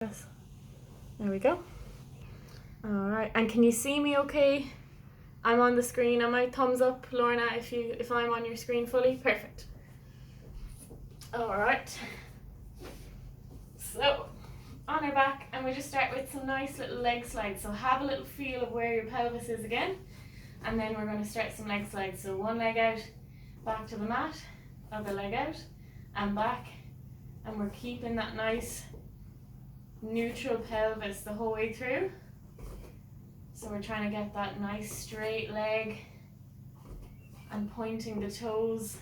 Yes. There we go. Alright, and can you see me okay? I'm on the screen. Am I thumbs up, Lorna, if I'm on your screen fully? Perfect. Alright. So, on our back, and we just start with some nice little leg slides. So have a little feel of where your pelvis is again. And then we're going to start some leg slides. So one leg out, back to the mat, other leg out, and back. And we're keeping that nice neutral pelvis the whole way through. So we're trying to get that nice straight leg and pointing the toes,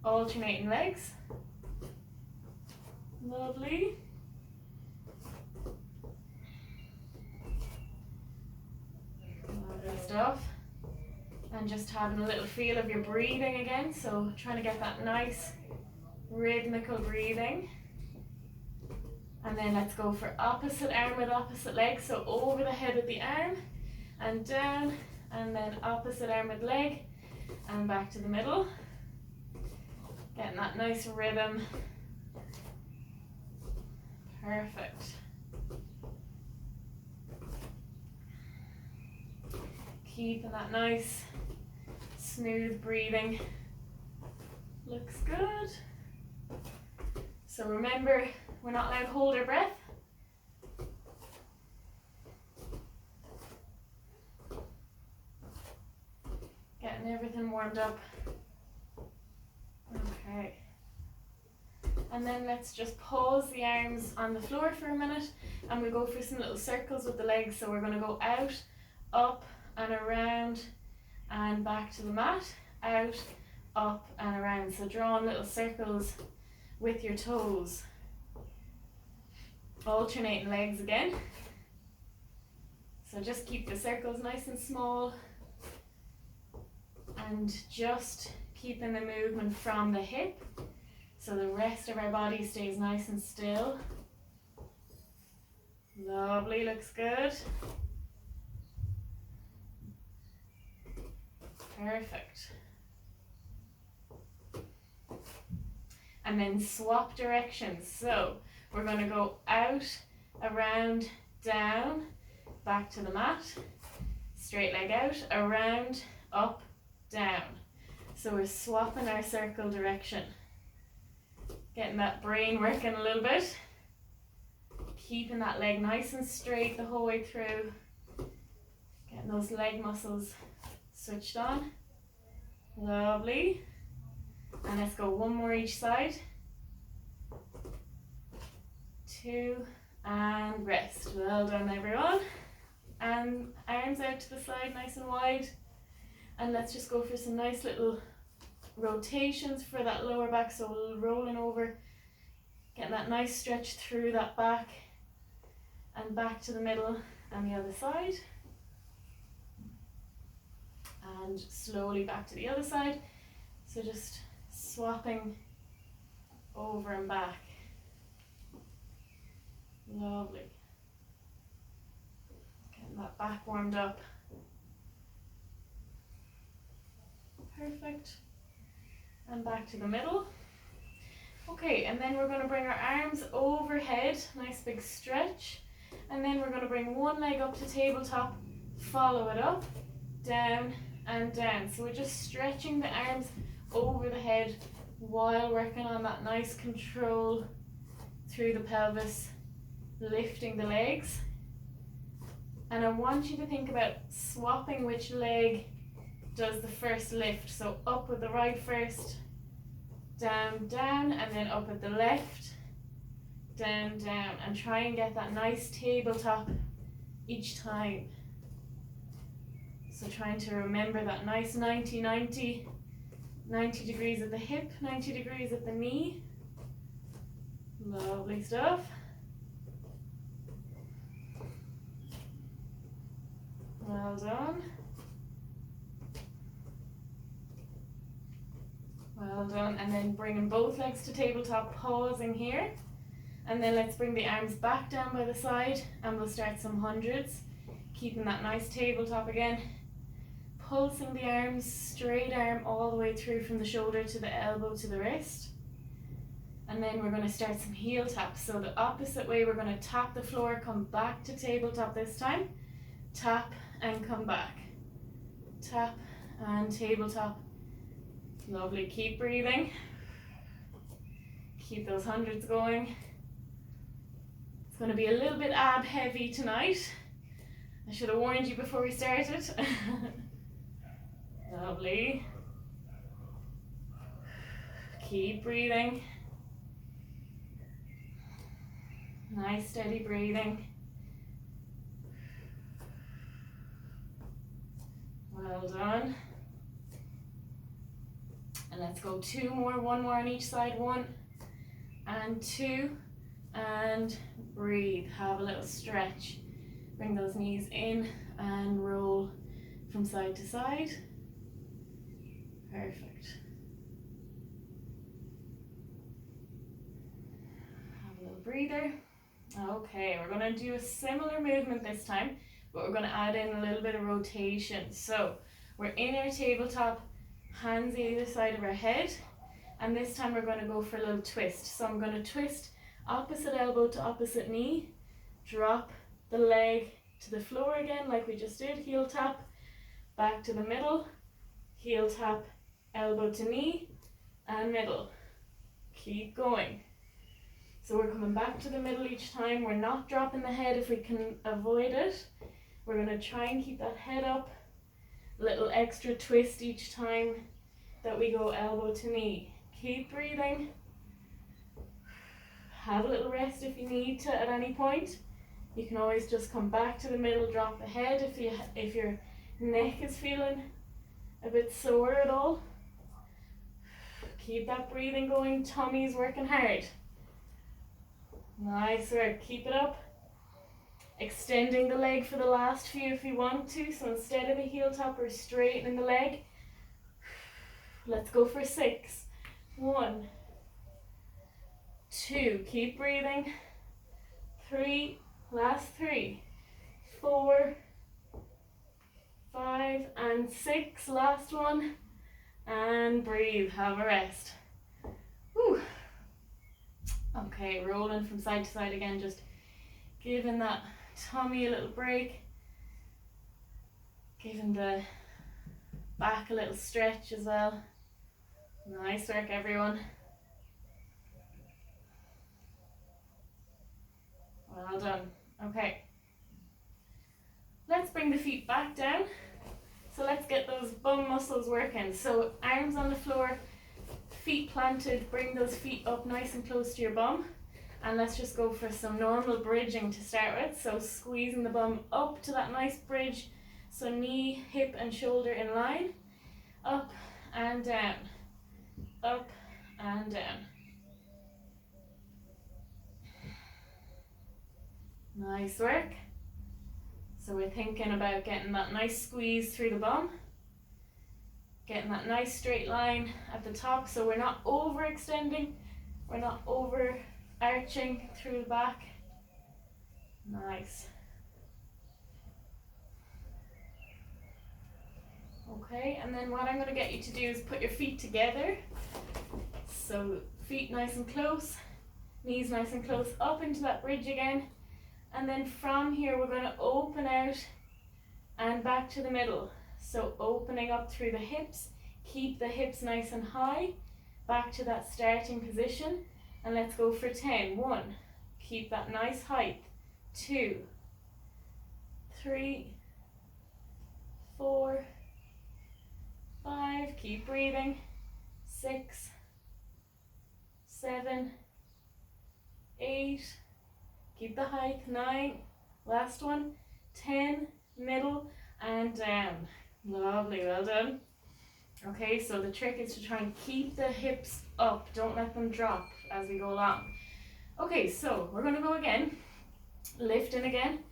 alternating legs. Lovely. Lovely stuff. And just having a little feel of your breathing again. So trying to get that nice rhythmical breathing. And then let's go for opposite arm with opposite leg. So over the head with the arm and down, and then opposite arm with leg and back to the middle. Getting that nice rhythm. Perfect. Keeping that nice smooth breathing. Looks good. So remember, we're not allowed to hold our breath. Getting everything warmed up. Okay. And then let's just pause the arms on the floor for a minute and we'll go for some little circles with the legs. So we're going to go out, up and around and back to the mat. Out, up and around. So drawing little circles with your toes. Alternating legs again. So just keep the circles nice and small and just keeping the movement from the hip so the rest of our body stays nice and still. Lovely, looks good. Perfect. And then swap directions. So we're going to go out, around, down, back to the mat, straight leg out, around, up, down. So we're swapping our circle direction. Getting that brain working a little bit. Keeping that leg nice and straight the whole way through. Getting those leg muscles switched on. Lovely. And let's go one more each side. 2 and rest. Well done everyone. And arms out to the side nice and wide. And let's just go for some nice little rotations for that lower back. So rolling over, getting that nice stretch through that back and back to the middle and the other side. And slowly back to the other side. So just swapping over and back. Lovely. Getting that back warmed up. Perfect. And back to the middle. Okay, and then we're going to bring our arms overhead, nice big stretch. And then we're going to bring one leg up to tabletop, follow it up, down and down. So we're just stretching the arms over the head while working on that nice control through the pelvis, lifting the legs. And I want you to think about swapping which leg does the first lift. So up with the right first, down, down, and then up with the left, down, down. And try and get that nice tabletop each time. So trying to remember that nice 90 degrees at the hip, 90 degrees at the knee. Lovely stuff. Well done. Well done. And then bringing both legs to tabletop, pausing here. And then let's bring the arms back down by the side and we'll start some hundreds. Keeping that nice tabletop again. Pulsing the arms, straight arm all the way through from the shoulder to the elbow to the wrist. And then we're going to start some heel taps. So the opposite way, we're going to tap the floor, come back to tabletop this time. Tap and come back. Tap and tabletop. Lovely, keep breathing. Keep those hundreds going. It's going to be a little bit ab heavy tonight. I should have warned you before we started. Lovely. Keep breathing. Nice steady breathing. Well done. And let's go 2 more, 1 more on each side. 1 and 2, and breathe. Have a little stretch. Bring those knees in and roll from side to side. Perfect. Have a little breather. Okay, we're going to do a similar movement this time, but we're going to add in a little bit of rotation. So we're in our tabletop, hands either side of our head, and this time we're going to go for a little twist. So I'm going to twist opposite elbow to opposite knee, drop the leg to the floor again like we just did, heel tap, back to the middle, heel tap, elbow to knee, and middle. Keep going. So we're coming back to the middle each time. We're not dropping the head if we can avoid it. We're going to try and keep that head up. Little extra twist each time that we go elbow to knee. Keep breathing. Have a little rest if you need to at any point. You can always just come back to the middle, drop the head if your neck is feeling a bit sore at all. Keep that breathing going. Tummy's working hard. Nice work. Keep it up. Extending the leg for the last few if you want to. So instead of the heel tap, we're straightening the leg. Let's go for 6. 1, 2. Keep breathing. 3. Last 3. 4, 5, and 6. Last one. And breathe. Have a rest. Whew. Okay, rolling from side to side again, just giving that tummy a little break, giving the back a little stretch as well. Nice work, everyone. Well done. Okay, let's bring the feet back down. So let's get those bum muscles working. So arms on the floor, feet planted, bring those feet up nice and close to your bum. And let's just go for some normal bridging to start with. So squeezing the bum up to that nice bridge. So knee, hip and shoulder in line. Up and down. Up and down. Nice work. So we're thinking about getting that nice squeeze through the bum. Getting that nice straight line at the top, so we're not overextending, we're not overarching through the back. Nice. Okay, and then what I'm going to get you to do is put your feet together. So feet nice and close, knees nice and close, up into that bridge again. And then from here we're going to open out and back to the middle. So opening up through the hips, keep the hips nice and high, back to that starting position, and let's go for 10. 1, keep that nice height. 2, 3, 4, 5, keep breathing. 6, 7, 8, keep the height. 9, last one. 10, middle and down. Lovely, well done. Okay, so the trick is to try and keep the hips up. Don't let them drop as we go along. Okay, so we're going to go again. Lifting again.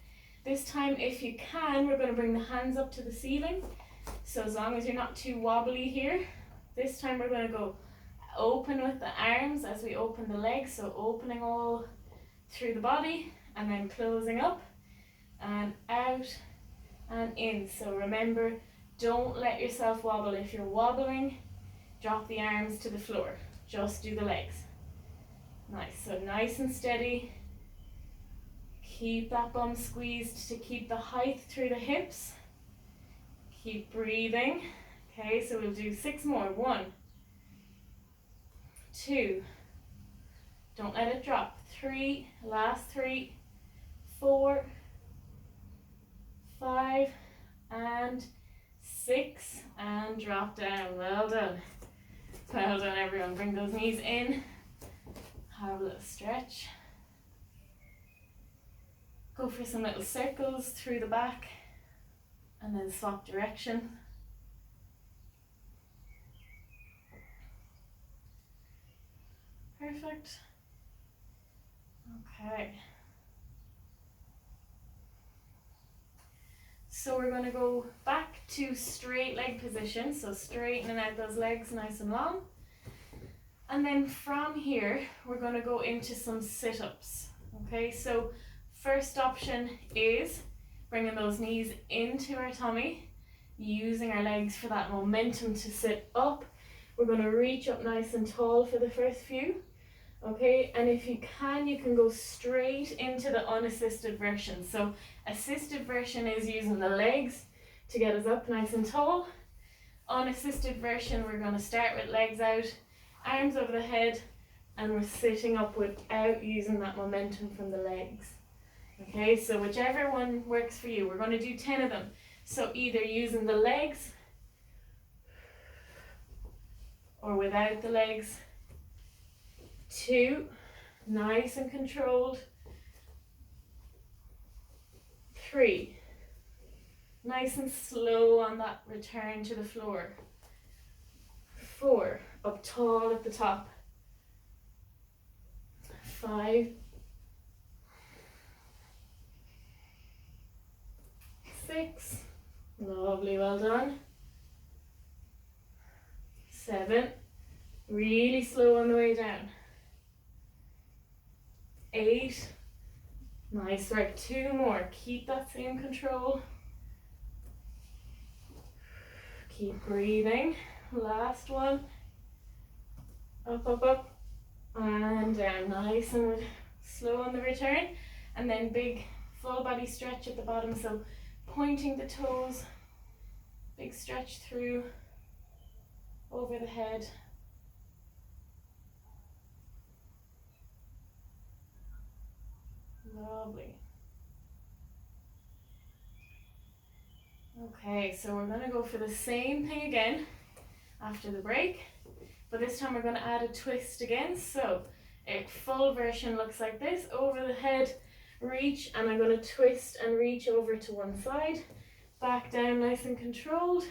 This time, if you can, we're going to bring the hands up to the ceiling. So as long as you're not too wobbly here. This time we're going to go open with the arms as we open the legs. So opening all through the body and then closing up and out and in. So remember, don't let yourself wobble. If you're wobbling, drop the arms to the floor. Just do the legs. Nice, so nice and steady. Keep that bum squeezed to keep the height through the hips. Keep breathing. Okay, so we'll do 6 more. 1, 2, don't let it drop. 3, last 3, 4, 5, and 6, and drop down. Well done. Well done, everyone. Bring those knees in. Have a little stretch. Go for some little circles through the back, and then swap direction. Perfect. Okay. So we're going to go back to straight leg position. So straightening out those legs nice and long. And then from here, we're going to go into some sit-ups. Okay, so first option is bringing those knees into our tummy, using our legs for that momentum to sit up. We're going to reach up nice and tall for the first few. Okay, and if you can go straight into the unassisted version. So assisted version is using the legs to get us up nice and tall. Unassisted version, we're going to start with legs out, arms over the head, and we're sitting up without using that momentum from the legs. Okay, so whichever one works for you. We're going to do 10 of them. So either using the legs or without the legs. 2, nice and controlled. 3, nice and slow on that return to the floor. 4, up tall at the top. 5, 6, lovely, well done. 7, really slow on the way down. 8, nice work. 2 more, keep that same control. Keep breathing. Last one. Up, up, up, and down. Nice and slow on the return. And then big full body stretch at the bottom. So pointing the toes, big stretch through, over the head. Lovely. Okay, so we're going to go for the same thing again after the break, but this time we're going to add a twist again. So a full version looks like this: over the head, reach, and I'm going to twist and reach over to one side, back down nice and controlled,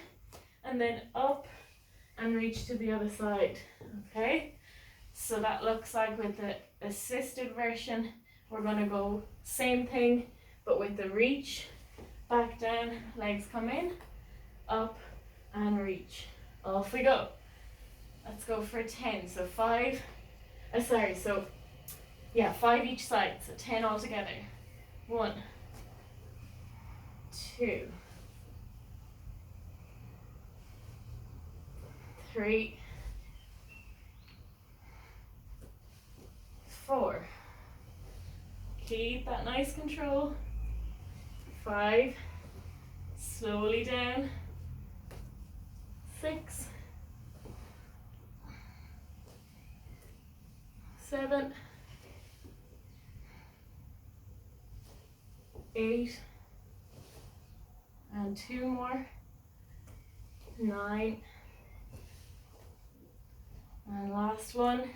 and then up and reach to the other side. Okay, so that looks like with the assisted version. We're going to go same thing, but with the reach, back down, legs come in, up and reach. Off we go. Let's go for 10. So 5 each side, so 10 all together. 1, 2, 3, 4. Keep that nice control. 5, slowly down. 6, 7, 8, and 2 more. 9, and last one.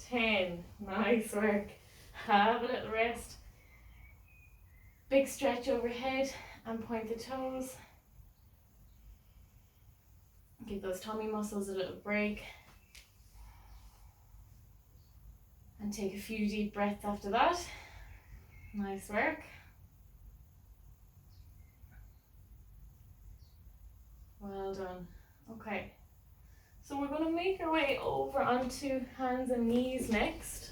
10. Nice work. Have a little rest. Big stretch overhead and point the toes. Give those tummy muscles a little break. And take a few deep breaths after that. Nice work. Well done. Okay. So we're going to make our way over onto hands and knees next.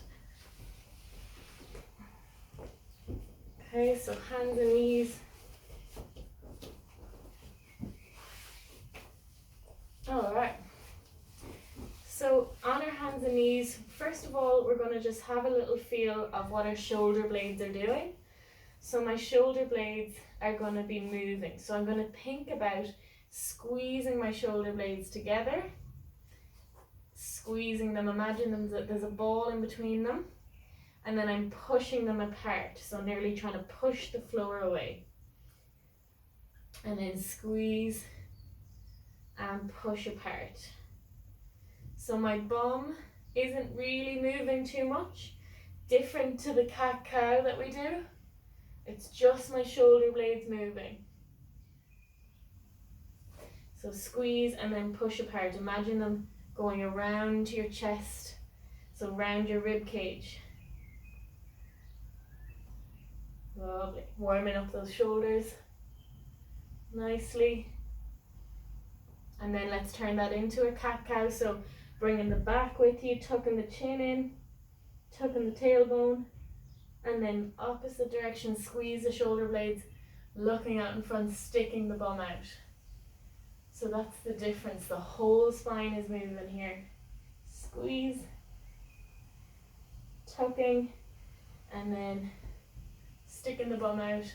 Okay, so hands and knees. All right. So on our hands hands and knees, first of all, we're going to just have a little feel of what our shoulder blades are doing. So my shoulder blades are going to be moving. So I'm going to think about squeezing my shoulder blades together, squeezing them, imagine them that there's a ball in between them, and then I'm pushing them apart, so nearly trying to push the floor away. And then squeeze and push apart. So my bum isn't really moving too much, different to the cat-cow that we do. It's just my shoulder blades moving. So squeeze and then push apart. Imagine them going around your chest, so around your rib cage. Lovely. Warming up those shoulders nicely. And then let's turn that into a cat-cow. So bringing the back with you, tucking the chin in, tucking the tailbone, and then opposite direction, squeeze the shoulder blades, looking out in front, sticking the bum out. So that's the difference. The whole spine is moving here. Squeeze, tucking, and then sticking the bum out,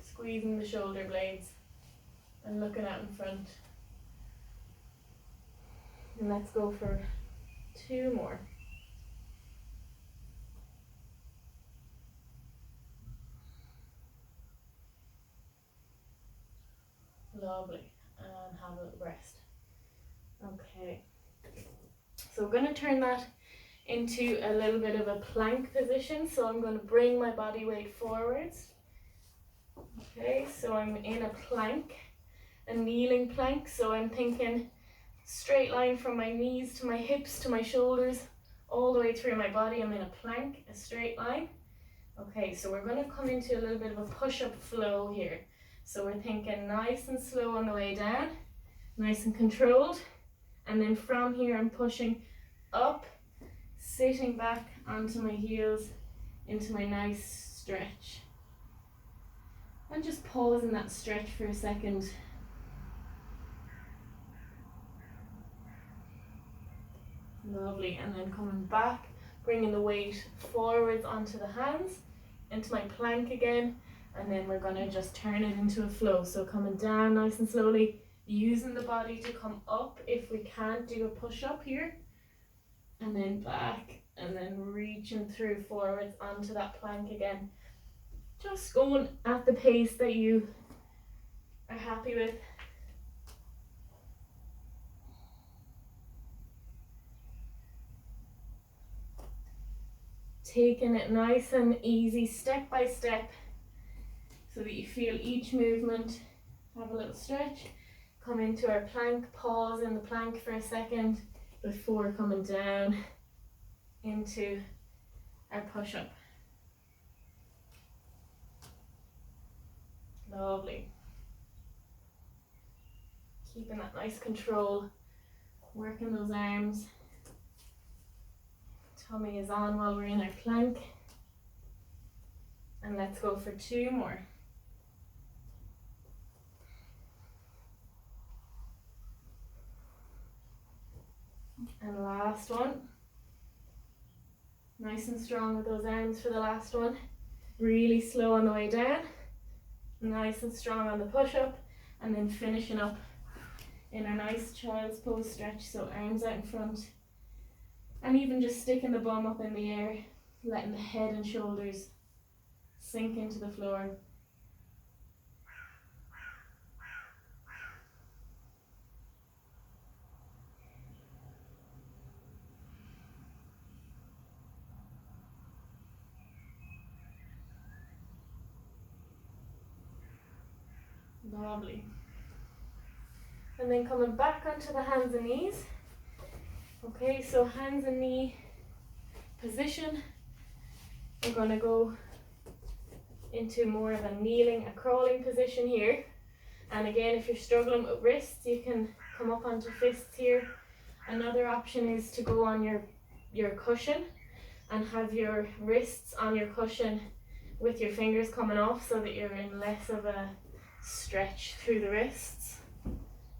squeezing the shoulder blades, and looking out in front. And let's go for 2 more. Lovely. And have a little rest. Okay. So we're going to turn that into a little bit of a plank position. So I'm going to bring my body weight forwards. Okay, so I'm in a plank, a kneeling plank. So I'm thinking straight line from my knees to my hips to my shoulders, all the way through my body. I'm in a plank, a straight line. Okay, so we're going to come into a little bit of a push-up flow here. So we're thinking nice and slow on the way down, nice and controlled. And then from here I'm pushing up, sitting back onto my heels into my nice stretch. And just pause in that stretch for a second. Lovely. And then coming back, bringing the weight forwards onto the hands, into my plank again. And then we're going to just turn it into a flow. So coming down nice and slowly, using the body to come up if we can't do a push-up here. And then back, and then reaching through forwards onto that plank again. Just going at the pace that you are happy with. Taking it nice and easy, step by step, so that you feel each movement. Have a little stretch, come into our plank, pause in the plank for a second before coming down into our push-up. Lovely. Keeping that nice control, working those arms. Tummy is on while we're in our plank. And let's go for 2 more. And last one. Nice and strong with those arms for the last one. Really slow on the way down. Nice and strong on the push-up. And then finishing up in a nice child's pose stretch. So arms out in front. And even just sticking the bum up in the air. Letting the head and shoulders sink into the floor. Lovely. And then coming back onto the hands and knees. Okay, so hands and knee position. We're going to go into more of a kneeling, a crawling position here. And again, if you're struggling with wrists, you can come up onto fists here. Another option is to go on your cushion and have your wrists on your cushion with your fingers coming off, so that you're in less of a stretch through the wrists.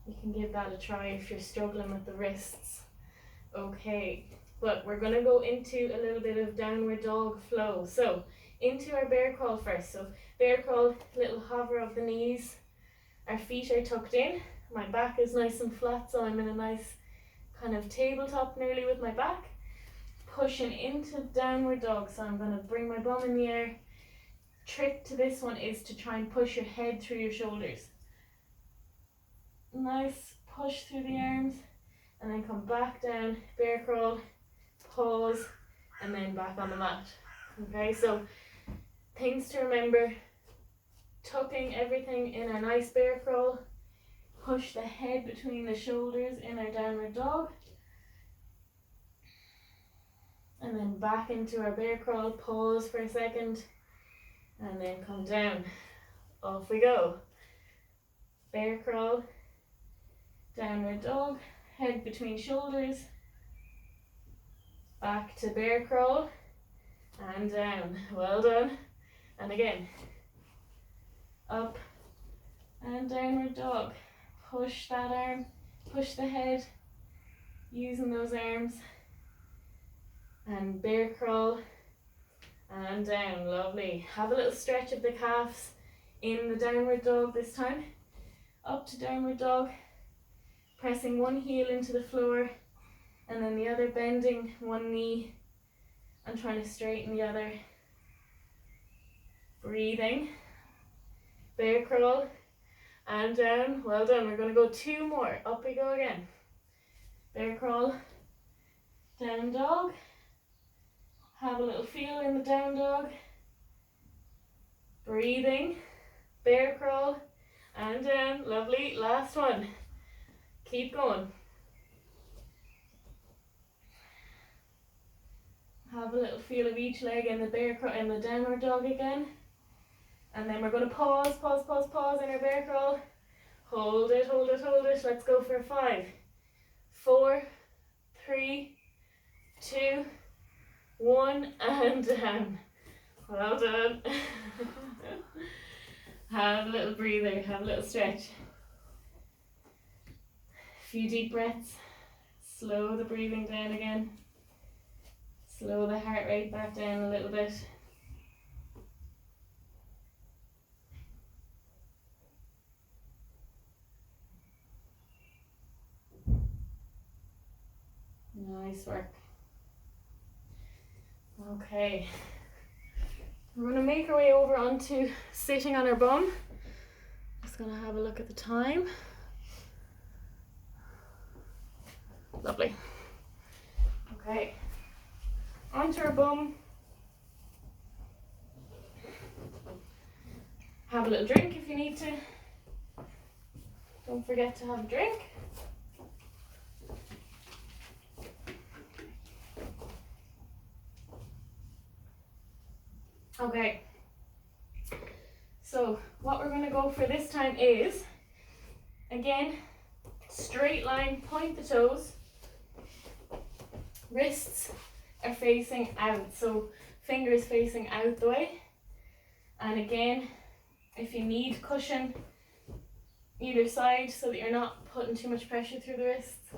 You can give that a try if you're struggling with the wrists. Okay, but we're going to go into a little bit of downward dog flow. So into our bear crawl first. So bear crawl, little hover of the knees, our feet are tucked in, my back is nice and flat, so I'm in a nice kind of tabletop nearly with my back, pushing into downward dog. So I'm going to bring my bum in the air. Trick to this one is to try and push your head through your shoulders. Nice push through the arms, and then come back down, bear crawl, pause, and then back on the mat. Okay, so things to remember: tucking everything in a nice bear crawl, push the head between the shoulders in our downward dog, and then back into our bear crawl, pause for a second, and then come down. Off we go. Bear crawl, downward dog, head between shoulders, back to bear crawl, and down. Well done. And again, up and downward dog. Push that arm, push the head, using those arms, and bear crawl, and down. Lovely. Have a little stretch of the calves in the downward dog this time. Up to downward dog, pressing one heel into the floor and then the other, bending one knee and trying to straighten the other. Breathing. Bear crawl and down. Well done. We're going to go two more. Up we go again. Bear crawl, down dog. Have a little feel in the down dog. Breathing. Bear crawl and down. Lovely. Last one. Keep going. Have a little feel of each leg in the bear crawl and the downward dog again. And then we're going to pause in our bear crawl. Hold it, hold it, hold it. Let's go for 5, 4, 3, 2, 1, and down. Well done. Have a little breather, have a little stretch. A few deep breaths. Slow the breathing down again. Slow the heart rate back down a little bit. Nice work. Okay. We're going to make our way over onto sitting on our bum. Just going to have a look at the time. Lovely. Okay. Onto our bum. Have a little drink if you need to. Don't forget to have a drink. Okay, so what we're going to go for this time is, again, straight line, point the toes, wrists are facing out, so fingers facing out the way, and again, if you need cushion either side so that you're not putting too much pressure through the wrists.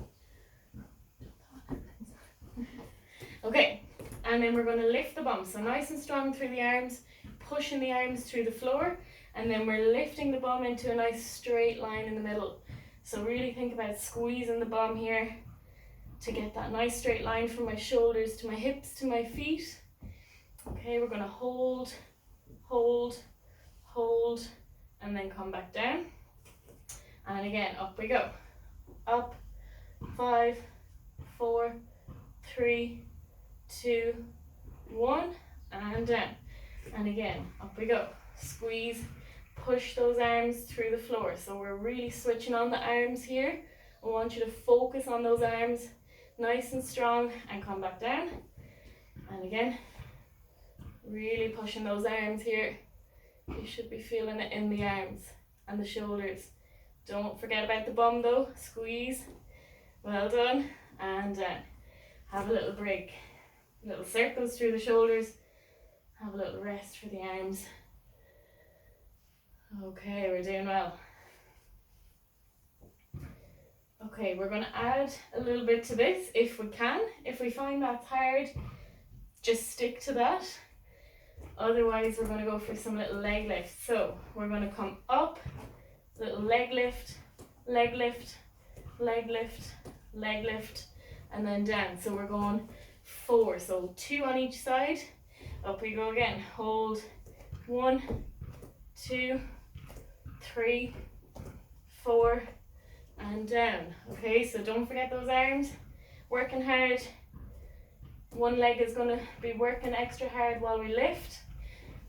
Okay. And then we're going to lift the bum, so nice and strong through the arms, pushing the arms through the floor, and then we're lifting the bum into a nice straight line in the middle. So really think about squeezing the bum here to get that nice straight line from my shoulders to my hips to my feet. Okay, we're going to hold, hold, hold, and then come back down. And again, up we go. Up, 5, 4, 3, 2, 1, and down. And again, up we go. Squeeze, push those arms through the floor. So we're really switching on the arms here. I want you to focus on those arms, nice and strong, and come back down. And again, really pushing those arms here. You should be feeling it in the arms and the shoulders. Don't forget about the bum though. Squeeze. Well done. And down. Have a little break. Little circles through the shoulders. Have a little rest for the arms. Okay, we're doing well. Okay, we're going to add a little bit to this if we can. If we find that's hard, just stick to that. Otherwise, we're going to go for some little leg lifts. So we're going to come up, little leg lift, leg lift, leg lift, leg lift, and then down. So we're going 4, so 2 on each side. Up we go again. Hold 1, 2, 3, 4, and down. Okay, so don't forget those arms, working hard. One leg is going to be working extra hard while we lift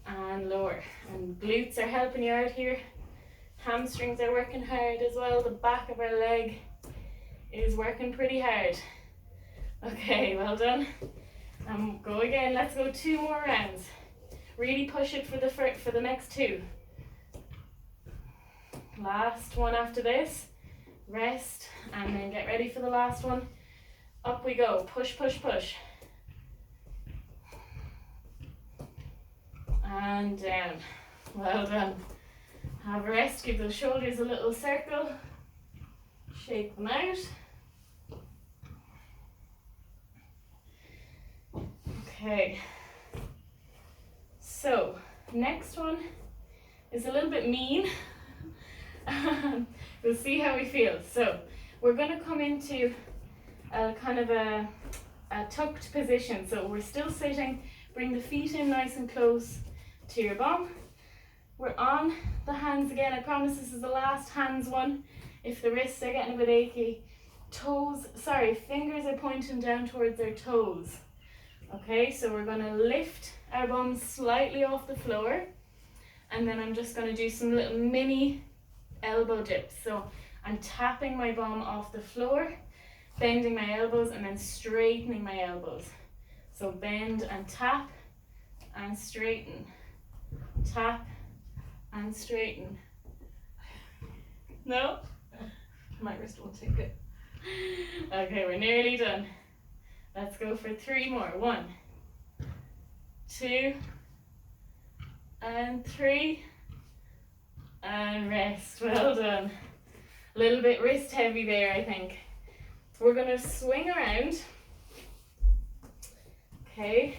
and lower. And glutes are helping you out here. Hamstrings are working hard as well. The back of our leg is working pretty hard. Okay, well done. Go again. Let's go 2 more rounds. Really push it for the next 2. Last one after this. Rest and then get ready for the last one. Up we go. Push, push, push. And down. Well done. Have a rest. Give those shoulders a little circle. Shake them out. Okay. So, next one is a little bit mean. We'll see how we feel. So, we're going to come into a kind of a tucked position. So, we're still sitting. Bring the feet in nice and close to your bum. We're on the hands again. I promise this is the last hands one. If the wrists are getting a bit achy, fingers are pointing down towards their toes. Okay, so we're going to lift our bums slightly off the floor, and then I'm just going to do some little mini elbow dips. So I'm tapping my bum off the floor, bending my elbows, and then straightening my elbows. So bend and tap and straighten. Tap and straighten. No? My wrist won't take it. Okay, we're nearly done. Let's go for 3 more. 1, 2, and 3, and rest. Well done. A little bit wrist heavy there, I think. We're going to swing around. Okay.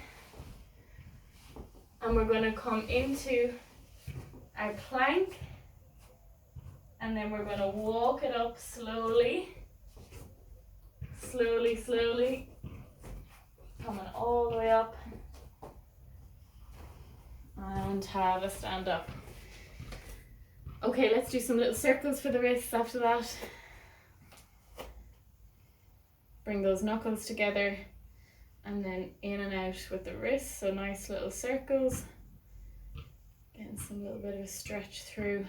And we're going to come into our plank. And then we're going to walk it up slowly. Slowly, slowly. Coming all the way up. And have a stand up. Okay, let's do some little circles for the wrists after that. Bring those knuckles together and then in and out with the wrists. So nice little circles. Getting some little bit of a stretch through.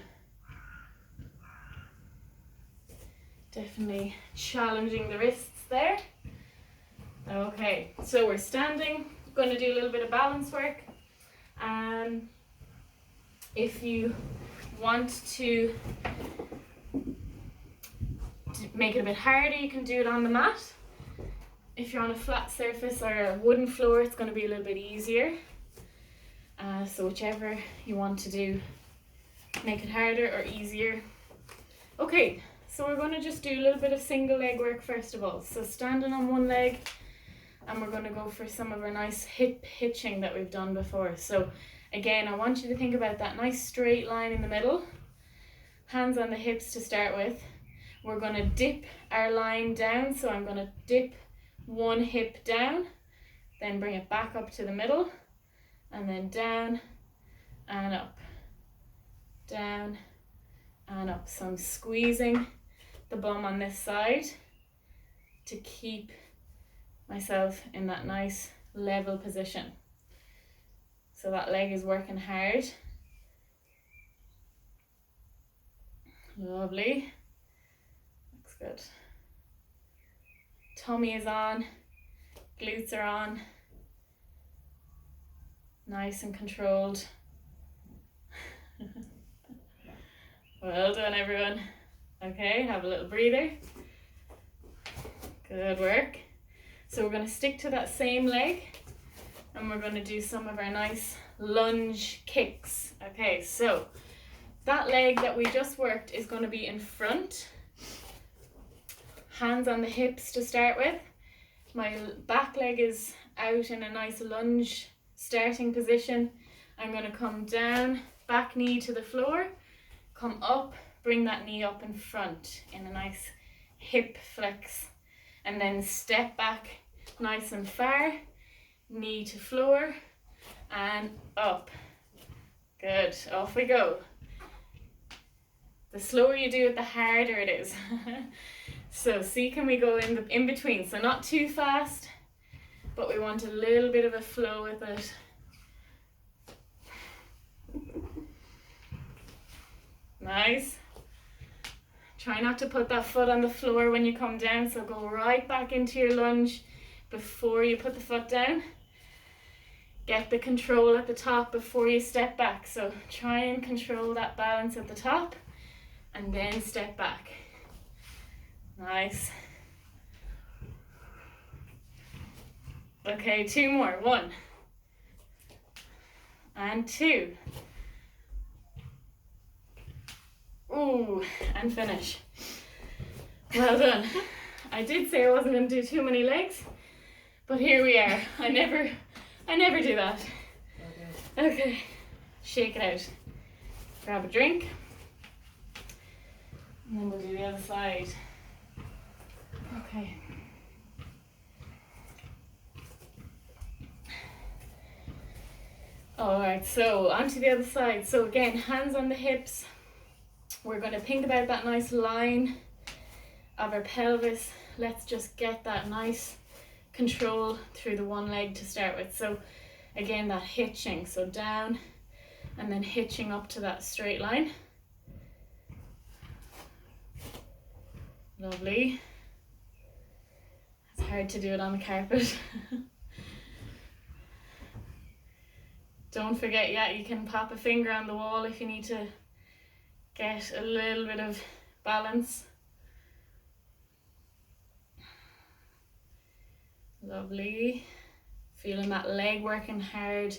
Definitely challenging the wrists there. Okay, so we're standing. Going to do a little bit of balance work. If you want to make it a bit harder, you can do it on the mat. If you're on a flat surface or a wooden floor, it's going to be a little bit easier. So whichever you want to do, make it harder or easier. Okay, so we're going to just do a little bit of single leg work first of all. So standing on one leg, and we're going to go for some of our nice hip hitching that we've done before. So again, I want you to think about that nice straight line in the middle. Hands on the hips to start with. We're going to dip our line down. So I'm going to dip one hip down, then bring it back up to the middle, and then down and up, down and up. So I'm squeezing the bum on this side to keep myself in that nice level position. So that leg is working hard. Lovely. Looks good. Tummy is on, glutes are on. Nice and controlled. Well done, everyone. Okay, have a little breather. Good work. So we're going to stick to that same leg and we're going to do some of our nice lunge kicks. Okay, so that leg that we just worked is going to be in front. Hands on the hips to start with. My back leg is out in a nice lunge starting position. I'm going to come down, back knee to the floor, come up, bring that knee up in front in a nice hip flex, and then step back nice and far, knee to floor and up. Good, off we go. The slower you do it, the harder it is. So see, can we go in between? So not too fast, but we want a little bit of a flow with it. Nice. Try not to put that foot on the floor when you come down, so go right back into your lunge before you put the foot down. Get the control at the top before you step back. So try and control that balance at the top and then step back. Nice. Okay, 2 more. 1 and 2. Ooh, and finish. Well done. I did say I wasn't going to do too many legs, but here we are. I never do that. Okay, shake it out. Grab a drink, and then we'll do the other side. Okay. Alright, so onto the other side. So again, hands on the hips. We're going to think about that nice line of our pelvis. Let's just get that nice control through the one leg to start with. So again, that hitching, so down and then hitching up to that straight line. Lovely. It's hard to do it on the carpet. Don't forget, yeah, you can pop a finger on the wall if you need to get a little bit of balance. Lovely. Feeling that leg working hard.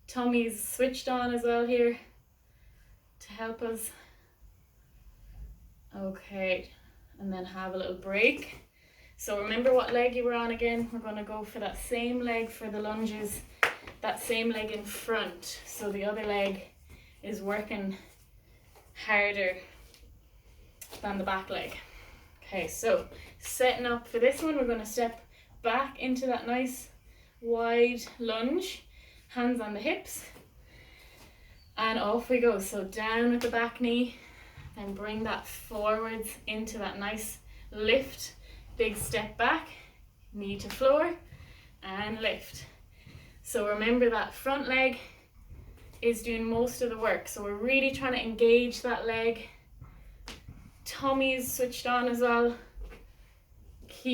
Tummy's switched on as well here to help us. Okay, and then have a little break. So remember what leg you were on again. We're going to go for that same leg for the lunges, that same leg in front. So the other leg is working harder than the back leg. Okay, so setting up for this one, we're going to step back into that nice wide lunge, hands on the hips, and off we go. So down with the back knee, and bring that forwards into that nice lift, big step back, knee to floor, and lift. So remember that front leg is doing most of the work, so we're really trying to engage that leg. Tummy's switched on as well,